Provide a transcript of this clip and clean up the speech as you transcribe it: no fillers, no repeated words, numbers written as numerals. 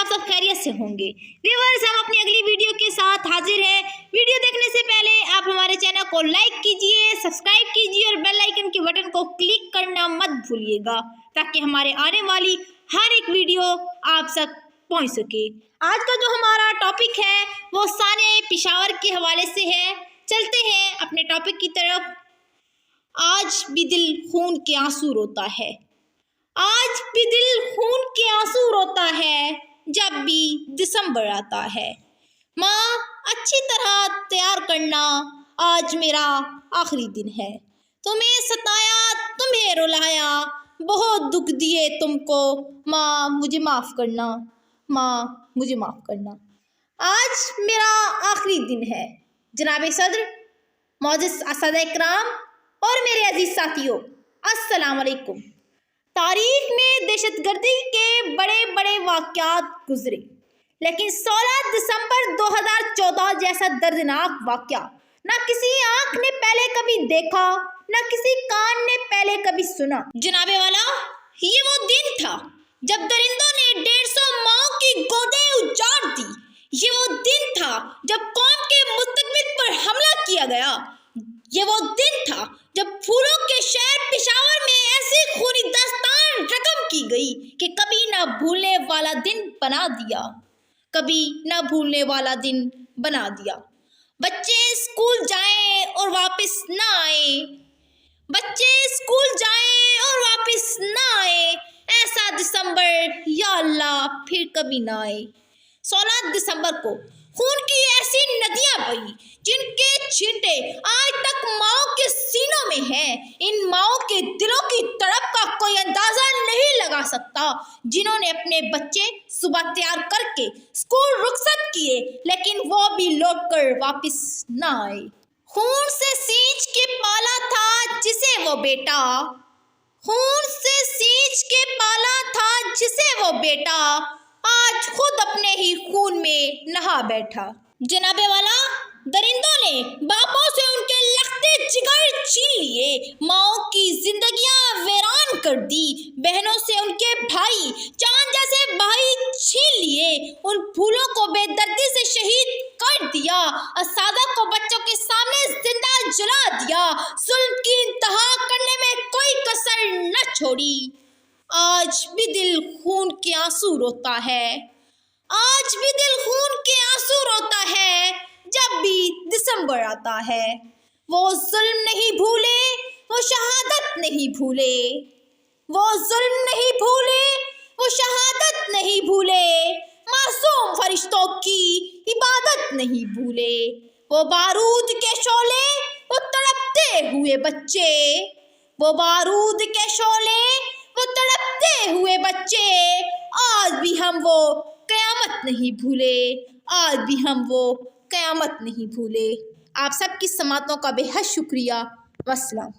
आप सब खैरियत से होंगे। व्यूअर्स, हम अपनी अगली वीडियो के साथ हाजिर हैं। वीडियो देखने से पहले आप हमारे चैनल को लाइक कीजिए, सब्सक्राइब कीजिए और बेल आइकन के बटन को क्लिक करना मत भूलिएगा, ताकि हमारे आने वाली हर एक वीडियो आप तक पहुंच सके। आज का जो हमारा टॉपिक है वो साने पेशावर के हवाले से है। चलते हैं अपने टॉपिक की तरफ। आज भी दिल खून के आंसू रोता है, आज भी दिल खून के आंसू रोता है, जब भी दिसंबर आता है। माँ, अच्छी तरह तैयार करना, आज मेरा आखिरी दिन है। तुम्हें सताया, तुम्हें रुलाया, बहुत दुख दिए तुमको, माँ मुझे माफ़ करना, माँ मुझे माफ़ करना। आज मेरा आखिरी दिन है। जनाब सदर, मौजूद असद इकराम और मेरे अजीज साथियों, अस्सलाम वालेकुम। तारीख में दहशतगर्दी के बड़े बड़े वाक़यात गुजरे, लेकिन 16 दिसंबर 2014 जैसा दर्दनाक वाक़या ना किसी आँख ने पहले कभी देखा, ना किसी कान ने पहले कभी सुना। जनाबे वाला, ये वो दिन था जब दरिंदों ने 150 माओं की गोदें उजाड़ दी। ये वो दिन था जब कौम के मुस्तकबिल पर हमला किया गया। ये वो दिन था जब फूलों के शहर पेशावर में ऐसी खूनी दास्तान रकम की गई कि कभी ना भूलने वाला दिन बना दिया, कभी ना भूलने वाला दिन बना दिया। बच्चे स्कूल जाएं और वापस ना आए, बच्चे स्कूल जाएं और वापस ना आए, ऐसा दिसंबर या अल्लाह फिर कभी ना आए। 16 दिसंबर को खून की ऐसी नदियां बही जिनके छींटे आज तक माओं के सीनों में हैं। इन माओं के दिलों की तड़प का कोई अंदाजा नहीं लगा सकता, जिन्होंने अपने बच्चे सुबह तैयार करके स्कूल रुखसत किए, लेकिन वो भी लौटकर वापस ना आए। खून से सींच के पाला था जिसे वो बेटा, खून से सींच के पाला था जिसे वो बेटा, आज खुद अपने ही खून में नहा बैठा। जनाबे वाला, दरिंदों ने बापों से उनके लखते जिगर छीन लिए, माओं की जिंदगियां वीरान कर दी, बहनों से उनके भाई चांद जैसे भाई छीन लिए, उन फूलों को बेदर्दी से शहीद कर दिया, असादा को बच्चों के सामने जिंदा जला दिया, जुल्म की इंतहा करने में कोई कसर न छोड़ी। आज भी दिल खून के आंसू रोता है, आज भी दिल खून के आंसू रोता है, जब भी दिसंबर आता है। वो जुल्म नहीं भूले, वो शहादत नहीं भूले, वो जुल्म नहीं भूले, वो शहादत नहीं भूले, मासूम फरिश्तों की इबादत नहीं भूले। वो बारूद के शोले, वो तड़पते हुए बच्चे, वो बारूद के शोले, वो तड़पते हुए बच्चे, आज भी हम वो क़यामत नहीं भूले, आज भी हम वो क़यामत नहीं भूले। आप सबकी समातों का बेहद शुक्रिया। वस्सलाम।